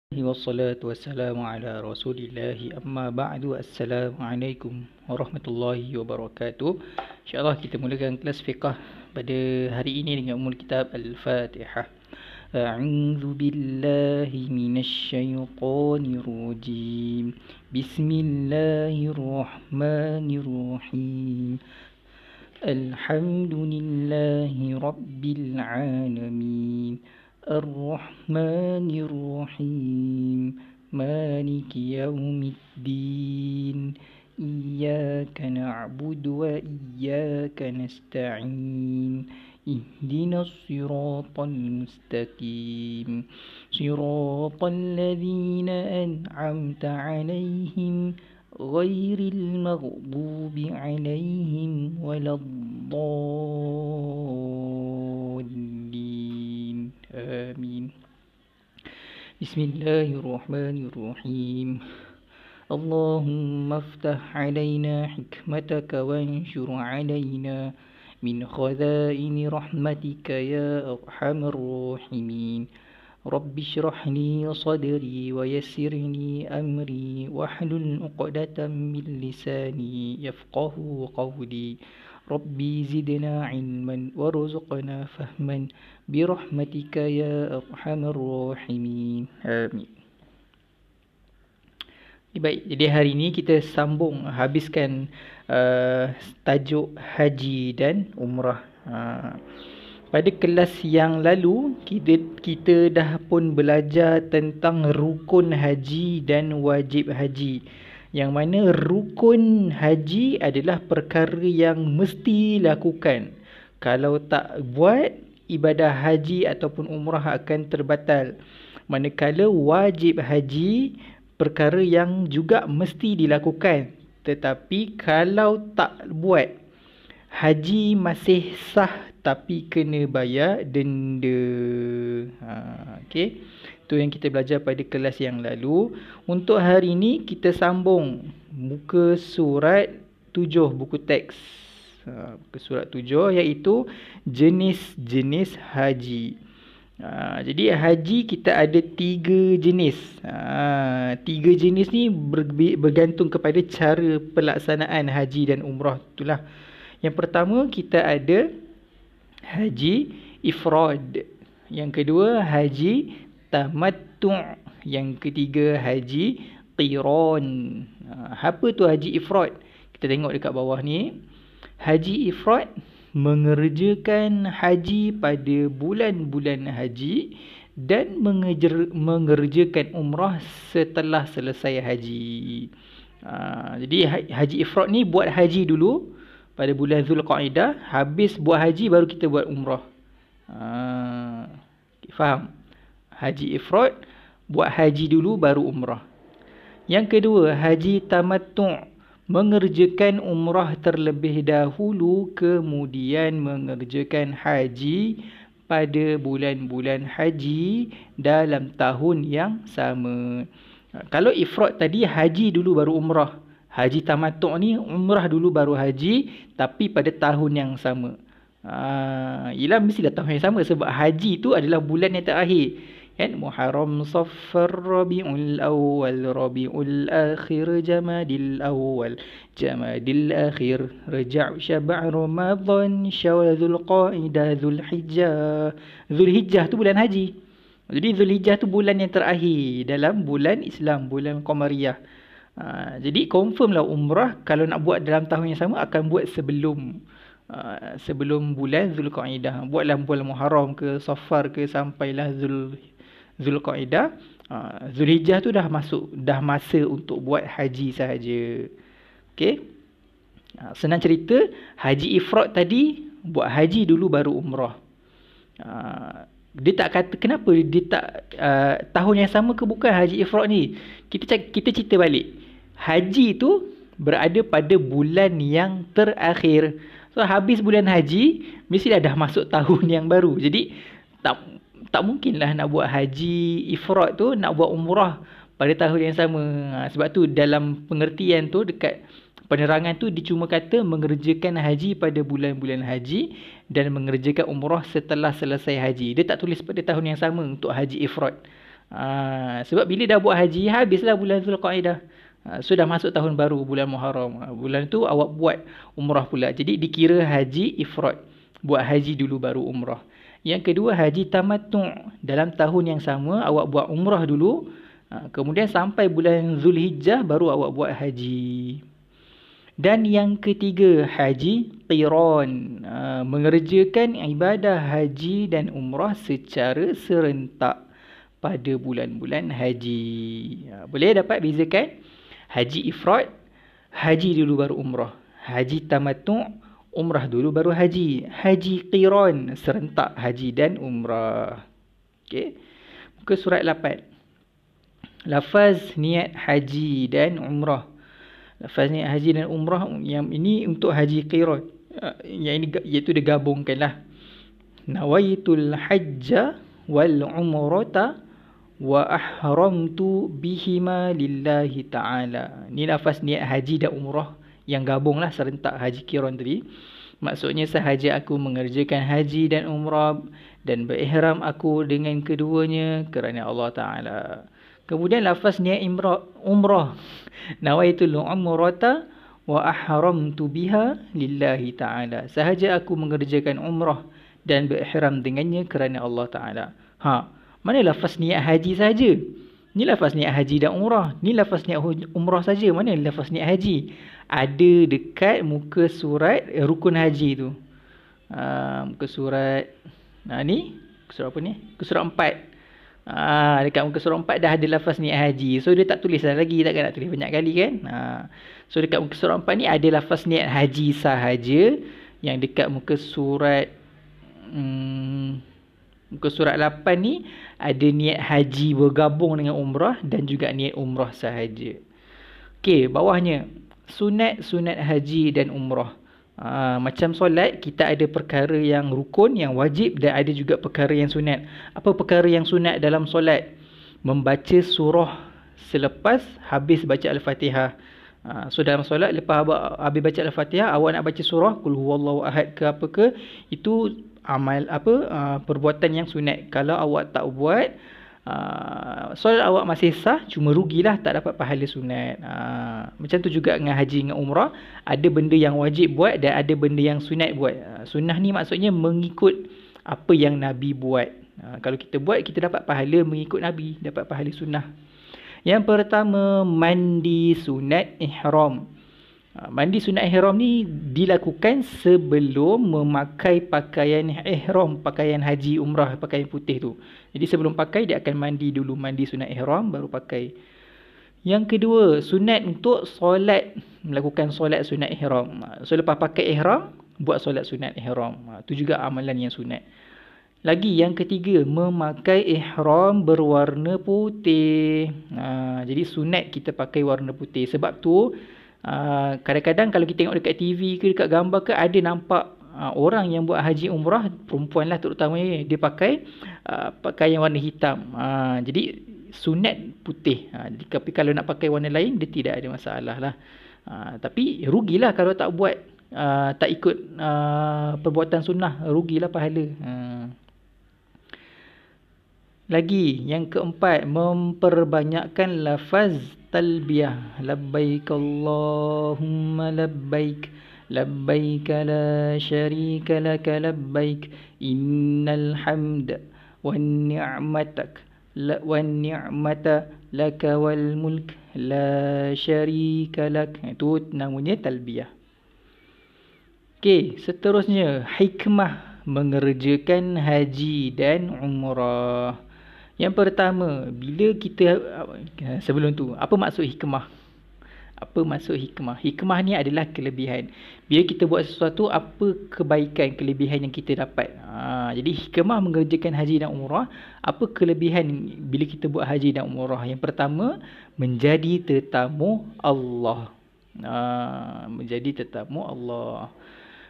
Wassalatu wassalamu ala rasulillahi amma ba'du. Assalamualaikum warahmatullahi wabarakatuh. InsyaAllah kita mulakan kelas fiqah pada hari ini dengan umul kitab Al-Fatihah. A'udzu billahi minasyaitonir rajim. Bismillahirrahmanirrahim. Alhamdulillahi rabbil alamin. الرحمن الرحيم مالك يوم الدين إياك نعبد وإياك نستعين اهدنا الصراط المستقيم صراط الذين أنعمت عليهم غير المغضوب عليهم ولا الضالين آمين. بسم الله الرحمن الرحيم. اللهم افتح علينا حكمتك وانشر علينا من خزائن رحمتك يا أرحم الراحمين. رب اشرح لي صدري ويسر لي أمري واحلل عقدة من لساني يفقه قولي. ربي زدنا علما وارزقنا فهما برحمتك يا أرحم الراحمين آمين. Baik, jadi hari ini kita habiskan tajuk haji dan umrah. Pada kelas yang lalu kita dah pun belajar tentang rukun haji dan wajib haji. Yang mana rukun haji adalah perkara yang mesti lakukan. Kalau tak buat, ibadah haji ataupun umrah akan terbatal. Manakala wajib haji, perkara yang juga mesti dilakukan. Tetapi kalau tak buat, haji masih sah tapi kena bayar denda. Okey. Itu yang kita belajar pada kelas yang lalu. Untuk hari ini kita sambung muka surat 7 buku teks. Muka surat 7 iaitu jenis-jenis haji. Jadi haji kita ada 3 jenis. 3 jenis ni bergantung kepada cara pelaksanaan haji dan umrah itulah. Yang pertama kita ada haji ifrad. Yang kedua haji tamattu'. Yang ketiga haji qiran. Apa tu haji ifrad? Kita tengok dekat bawah ni. Haji ifrad mengerjakan haji pada bulan-bulan haji dan mengerjakan umrah setelah selesai haji. Jadi haji ifrad ni buat haji dulu pada bulan Zulqaidah, habis buat haji baru kita buat umrah. Faham? Haji ifrad, buat haji dulu baru umrah. Yang kedua, haji tamattu', mengerjakan umrah terlebih dahulu kemudian mengerjakan haji pada bulan-bulan haji dalam tahun yang sama. Kalau ifrad tadi haji dulu baru umrah. Haji tamattu' ni umrah dulu baru haji tapi pada tahun yang sama. Ialah mestilah tahun yang sama sebab haji tu adalah bulan yang terakhir. Kan? Muharram, Safar, Rabiul Awal, Rabiul Akhir, Jamadil Awal, Jamadil Akhir, Rajab, Syab'an, Ramadan, Syawal, Zulqaidah, Zulhijjah. Zulhijjah tu bulan haji. Jadi Zulhijjah tu bulan yang terakhir dalam bulan Islam, bulan Qamariyah. Jadi confirm lah umrah kalau nak buat dalam tahun yang sama akan buat sebelum bulan Zulqaidah. Buatlah bulan Muharram ke Safar ke sampailah Zulqaidah. Zulhijjah tu dah masa untuk buat haji sahaja. Okey. Senang cerita, haji ifrad tadi buat haji dulu baru umrah. Dia tak kata kenapa dia tak tahun yang sama ke bukan haji ifrad ni. Kita cerita balik. Haji tu berada pada bulan yang terakhir. So habis bulan haji mestilah dah masuk tahun yang baru. Jadi tak mungkinlah nak buat haji ifrad tu nak buat umrah pada tahun yang sama. Sebab tu dalam pengertian tu dekat penerangan tu dia cuma kata mengerjakan haji pada bulan-bulan haji dan mengerjakan umrah setelah selesai haji. Dia tak tulis pada tahun yang sama untuk haji ifrad. Sebab bila dah buat haji, habislah bulan Zulqaidah. Sudah masuk tahun baru, bulan Muharram. Bulan tu awak buat umrah pula. Jadi dikira haji ifrad. Buat haji dulu baru umrah. Yang kedua, haji tamattu'. Dalam tahun yang sama, awak buat umrah dulu. Kemudian sampai bulan Zulhijjah, baru awak buat haji. Dan yang ketiga, haji qiran. Mengerjakan ibadah haji dan umrah secara serentak pada bulan-bulan haji. Boleh dapat bezakan? Haji ifrad, haji dulu baru umrah. Haji tamattu', umrah dulu baru haji. Haji qiran, serentak haji dan umrah. Okey. Muka surat 8. Lafaz niat haji dan umrah. Lafaz niat haji dan umrah yang ini untuk haji qiran. Yang ini iaitu digabungkanlah. Nawaitul hajja wal umrata wa ahramtu bihima lillahi ta'ala. Ni lafaz niat haji dan umrah yang gabunglah serentak haji qiran tadi. Maksudnya sahaja aku mengerjakan haji dan umrah dan berihram aku dengan keduanya kerana Allah Ta'ala. Kemudian lafaz niat umrah. Nawaitul umrata wa ahramtu biha lillahi ta'ala. Sahaja aku mengerjakan umrah dan berihram dengannya kerana Allah Ta'ala. Mana lafaz niat haji saja? Ni lafaz niat haji dan umrah. Ni lafaz niat umrah saja. Mana lafaz niat haji? Ada dekat muka surat rukun haji tu. Muka surat ni, muka surat apa ni? Muka surat 4. Dekat muka surat 4 dah ada lafaz niat haji. So dia tak tulis lagi, takkan nak tulis banyak kali kan? So dekat muka surat 4 ni ada lafaz niat haji sahaja. Yang dekat muka surat muka surat 8 ni ada niat haji bergabung dengan umrah dan juga niat umrah sahaja. Okey, bawahnya sunat haji dan umrah. Macam solat, kita ada perkara yang rukun, yang wajib dan ada juga perkara yang sunat. Apa perkara yang sunat dalam solat? Membaca surah selepas habis baca Al-Fatihah. So dalam solat, lepas habis baca Al-Fatihah, awak nak baca surah Qul huwallahu ahad ke apa ke, itu amal perbuatan yang sunat. Kalau awak tak buat, solat awak masih sah, cuma rugilah tak dapat pahala sunat. Macam tu juga dengan haji dengan umrah, ada benda yang wajib buat dan ada benda yang sunat buat. Sunnah ni maksudnya mengikut apa yang Nabi buat. Kalau kita buat, kita dapat pahala mengikut Nabi, dapat pahala sunnah. Yang pertama, mandi sunat ihram. Mandi sunat ihram ni dilakukan sebelum memakai pakaian ihram, pakaian haji umrah, pakaian putih tu. Jadi sebelum pakai, dia akan mandi dulu, mandi sunat ihram baru pakai. Yang kedua, sunat untuk solat, melakukan solat sunat ihram. So lepas pakai ihram, buat solat sunat ihram. Itu juga amalan yang sunat. Lagi yang ketiga, memakai ihram berwarna putih. Jadi sunat kita pakai warna putih. Sebab tu kadang-kadang kalau kita tengok dekat TV ke dekat gambar ke, ada nampak orang yang buat haji umrah, perempuan lah terutamanya, dia pakai pakaian warna hitam. Jadi sunat putih. Tapi kalau nak pakai warna lain, dia tidak ada masalah lah. Tapi rugilah kalau tak buat, tak ikut perbuatan sunnah, rugilah pahala. Lagi yang keempat, memperbanyakkan lafaz talbiyah. Labbaik Allahumma labbaik, labbaik la syarika laka labbaik, innal hamda wan ni'mata laka wal mulk la syarika lak. Itu namanya talbiyah. Okey, seterusnya hikmah mengerjakan haji dan umrah. Yang pertama, bila kita sebelum tu, apa maksud hikmah? Apa maksud hikmah? Hikmah ni adalah kelebihan. Bila kita buat sesuatu, apa kebaikan, kelebihan yang kita dapat. Jadi hikmah mengerjakan haji dan umrah, apa kelebihan bila kita buat haji dan umrah? Yang pertama, menjadi tetamu Allah. Menjadi tetamu Allah.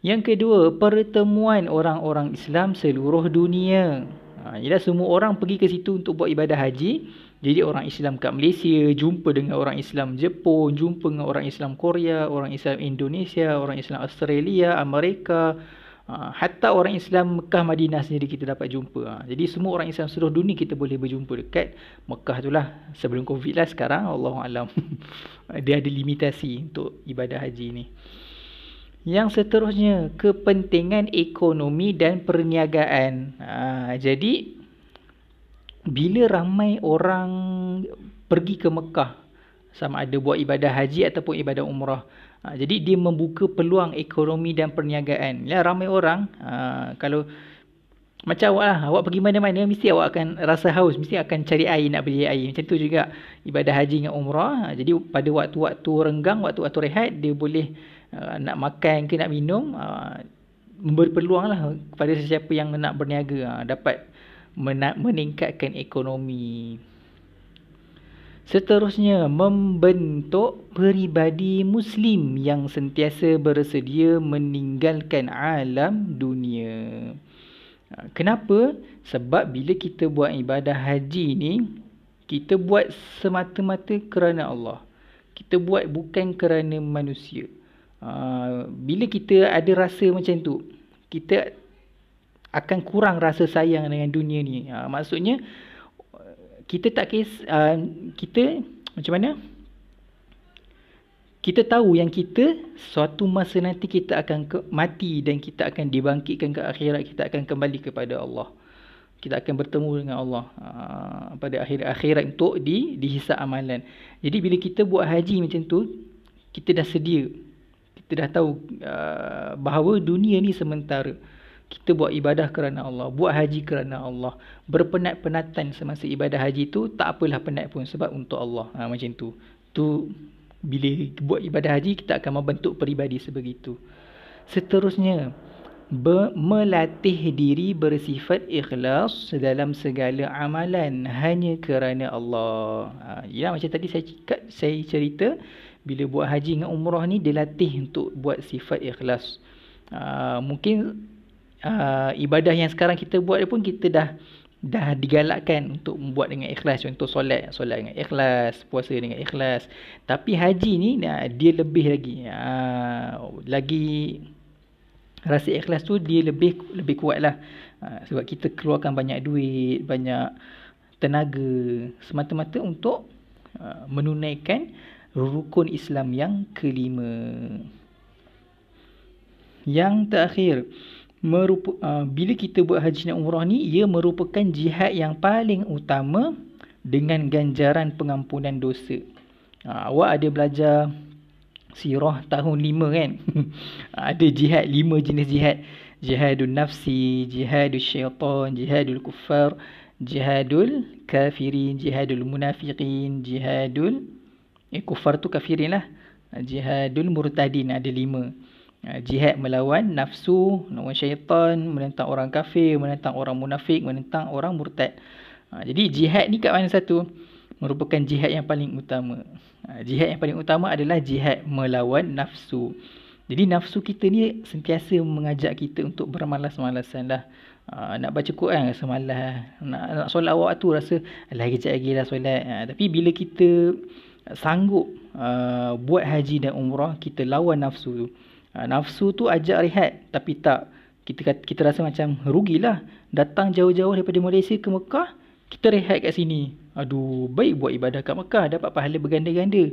Yang kedua, pertemuan orang-orang Islam seluruh dunia. Ialah semua orang pergi ke situ untuk buat ibadah haji. Jadi orang Islam kat Malaysia jumpa dengan orang Islam Jepun, jumpa dengan orang Islam Korea, orang Islam Indonesia, orang Islam Australia, Amerika, Hatta orang Islam Mekah Madinah sendiri kita dapat jumpa. Jadi semua orang Islam seluruh dunia kita boleh berjumpa dekat Mekah tu lah. Sebelum Covid lah, sekarang Allahualam. Dia ada limitasi untuk ibadah haji ni. Yang seterusnya, kepentingan ekonomi dan perniagaan. Jadi bila ramai orang pergi ke Mekah, sama ada buat ibadah haji ataupun ibadah umrah, jadi dia membuka peluang ekonomi dan perniagaan. Ya, ramai orang, kalau macam awak lah, awak pergi mana-mana mesti awak akan rasa haus, mesti akan cari air, nak beli air. Macam tu juga ibadah haji dengan umrah. Jadi pada waktu-waktu renggang, waktu-waktu rehat, dia boleh nak makan ke nak minum, memberi peluang lah kepada sesiapa yang nak berniaga, dapat meningkatkan ekonomi. Seterusnya, membentuk peribadi Muslim yang sentiasa bersedia meninggalkan alam dunia. Kenapa? Sebab bila kita buat ibadah haji ni, kita buat semata-mata kerana Allah. Kita buat bukan kerana manusia. Bila kita ada rasa macam tu, kita akan kurang rasa sayang dengan dunia ni. Maksudnya, kita tak kita macam mana? Kita tahu yang kita suatu masa nanti kita akan mati dan kita akan dibangkitkan ke akhirat, kita akan kembali kepada Allah. Kita akan bertemu dengan Allah pada akhirat untuk dihisap amalan. Jadi bila kita buat haji macam tu, kita dah sedia. Kita dah tahu bahawa dunia ni sementara. Kita buat ibadah kerana Allah, buat haji kerana Allah. Berpenat-penatan semasa ibadah haji tu, tak apalah penat pun sebab untuk Allah. Macam tu. Tu bila buat ibadah haji, kita akan membentuk peribadi sebegitu. Seterusnya, melatih diri bersifat ikhlas dalam segala amalan hanya kerana Allah. Ya, macam tadi saya cerita, bila buat haji dengan umrah ni, dia latih untuk buat sifat ikhlas. Mungkin ibadah yang sekarang kita buat pun kita dah digalakkan untuk membuat dengan ikhlas. Contoh solat dengan ikhlas, puasa dengan ikhlas. Tapi haji ni dia lebih lagi rasa ikhlas tu dia lebih kuat lah. Sebab kita keluarkan banyak duit, banyak tenaga semata-mata untuk menunaikan rukun Islam yang kelima. Yang terakhir, bila kita buat haji dan umrah ni, ia merupakan jihad yang paling utama dengan ganjaran pengampunan dosa. Awak ada belajar sirah tahun 5 kan? Ada jihad, 5 jenis jihad. Jihadul nafsi, jihadul syaitan, jihadul kuffar, jihadul kafirin, jihadul munafiqin, jihadul kuffar tu kafirin lah. Jihadul murtadin, ada 5. Jihad melawan nafsu, melawan syaitan, menentang orang kafir, menentang orang munafik, menentang orang murtad. Jadi jihad ni kat mana satu? Merupakan jihad yang paling utama. Jihad yang paling utama adalah jihad melawan nafsu. Jadi nafsu kita ni sentiasa mengajak kita untuk bermalas-malasan lah. Nak baca Quran rasa malas, nak solat waktu rasa alah kejap lagi lah solat. Tapi bila kita sanggup buat haji dan umrah, kita lawan nafsu tu. Nafsu tu ajak rehat, tapi tak. Kita rasa macam rugilah. Datang jauh-jauh daripada Malaysia ke Mekah, kita rehat kat sini. Aduh, baik buat ibadah kat Mekah, dapat pahala berganda-ganda.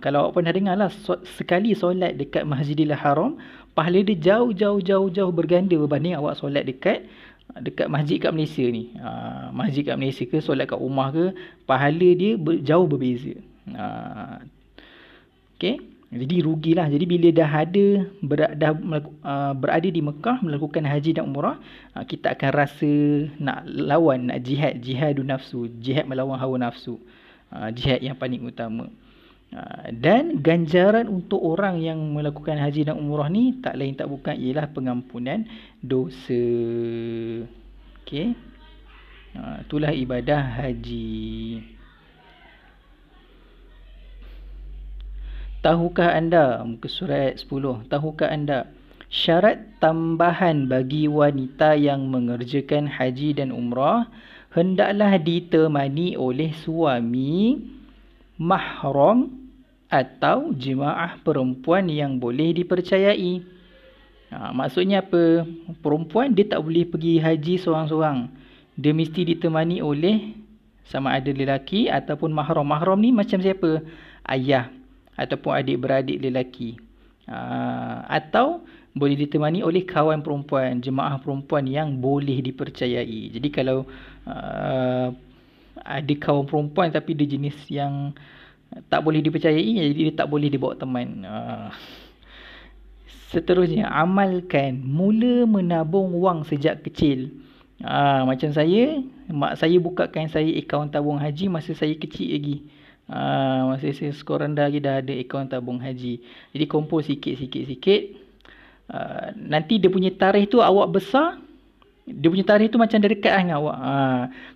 Kalau awak pernah dengar lah, sekali solat dekat Masjidil Haram, pahala dia jauh berganda berbanding awak solat dekat masjid kat Malaysia ni. Masjid kat Malaysia ke, solat kat rumah ke, pahala dia jauh berbeza. Okay. Jadi rugilah. Jadi bila dah berada di Mekah melakukan haji dan umrah, kita akan rasa nak lawan, nak jihadun nafsu, jihad melawan hawa nafsu. Jihad yang paling utama. Dan ganjaran untuk orang yang melakukan haji dan umrah ni tak lain tak bukan ialah pengampunan dosa. Okey. Itulah ibadah haji. Tahukah anda, muka surat 10, tahukah anda syarat tambahan bagi wanita yang mengerjakan haji dan umrah hendaklah ditemani oleh suami, mahram atau jemaah perempuan yang boleh dipercayai. Maksudnya apa? Perempuan dia tak boleh pergi haji seorang-seorang. Dia mesti ditemani oleh sama ada lelaki ataupun mahram. Mahram ni macam siapa? Ayah ataupun adik-beradik lelaki. Atau boleh ditemani oleh kawan perempuan, jemaah perempuan yang boleh dipercayai. Jadi kalau ada kawan perempuan tapi dia jenis yang tak boleh dipercayai, jadi dia tak boleh dibawa teman. Seterusnya, amalkan mula menabung wang sejak kecil. Macam saya, mak saya bukakan saya akaun tabung haji masa saya kecil lagi. Masa saya sekolah rendah lagi dah ada akaun tabung haji. Jadi kumpul sikit. Nanti dia punya tarikh tu awak besar, dia punya tarikh tu macam dah dekat dengan awak.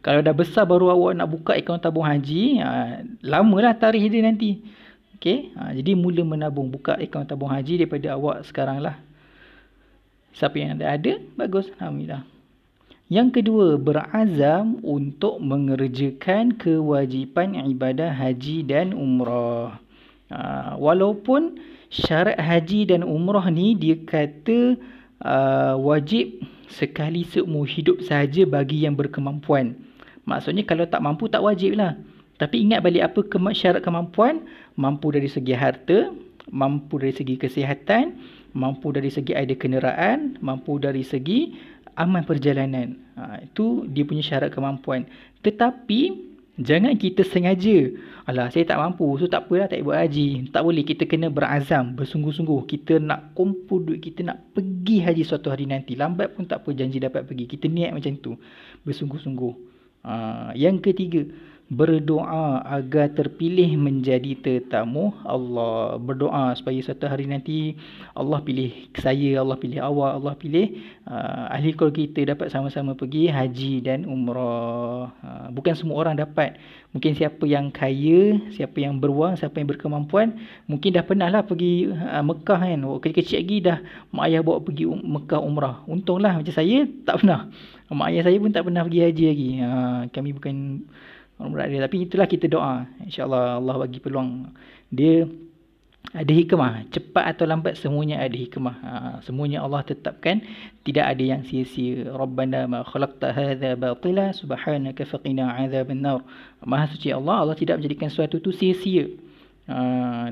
Kalau dah besar baru awak nak buka akaun tabung haji, lamalah tarikh dia nanti. Okey, jadi mula menabung, buka akaun tabung haji daripada awak sekarang lah. Siapa yang ada, bagus, alhamdulillah. Yang kedua, berazam untuk mengerjakan kewajipan ibadah haji dan umrah. Walaupun syarat haji dan umrah ni dia kata wajib sekali seumur hidup sahaja bagi yang berkemampuan. Maksudnya kalau tak mampu tak wajib lah. Tapi ingat balik apa syarat kemampuan? Mampu dari segi harta, mampu dari segi kesihatan, mampu dari segi ada kenderaan, mampu dari segi aman perjalanan. Itu dia punya syarat kemampuan. Tetapi jangan kita sengaja, alah saya tak mampu, so tak apalah tak buat haji. Tak boleh, kita kena berazam, bersungguh-sungguh. Kita nak kumpul duit, kita nak pergi haji suatu hari nanti. Lambat pun tak apa, janji dapat pergi. Kita niat macam tu, bersungguh-sungguh. Yang ketiga, berdoa agar terpilih menjadi tetamu Allah. Berdoa supaya satu hari nanti Allah pilih saya, Allah pilih awak, Allah pilih ahli keluarga kita dapat sama-sama pergi haji dan umrah. Bukan semua orang dapat. Mungkin siapa yang kaya, siapa yang berwang, siapa yang berkemampuan, mungkin dah pernah lah pergi Mekah kan. Kecil-kecil lagi dah mak ayah bawa pergi Mekah umrah. Untunglah, macam saya tak pernah. Mak ayah saya pun tak pernah pergi haji lagi. Kami bukan orang berat dia. Tapi itulah kita doa. InsyaAllah Allah bagi peluang. Dia ada hikmah. Cepat atau lambat semuanya ada hikmah. Semuanya Allah tetapkan. Tidak ada yang sia-sia. Rabbana ma khalaqta hadha batila subhanaka faqina azaban nar. Maha suci Allah. Allah tidak menjadikan sesuatu itu sia-sia.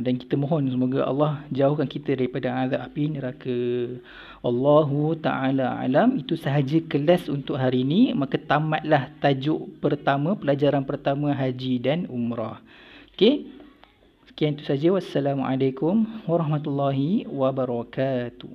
Dan kita mohon semoga Allah jauhkan kita daripada azab api neraka. Allahu Ta'ala alam. Itu sahaja kelas untuk hari ini. Maka tamatlah tajuk pertama, pelajaran pertama haji dan umrah. Okey. Sekian itu saja. Wassalamualaikum warahmatullahi wabarakatuh.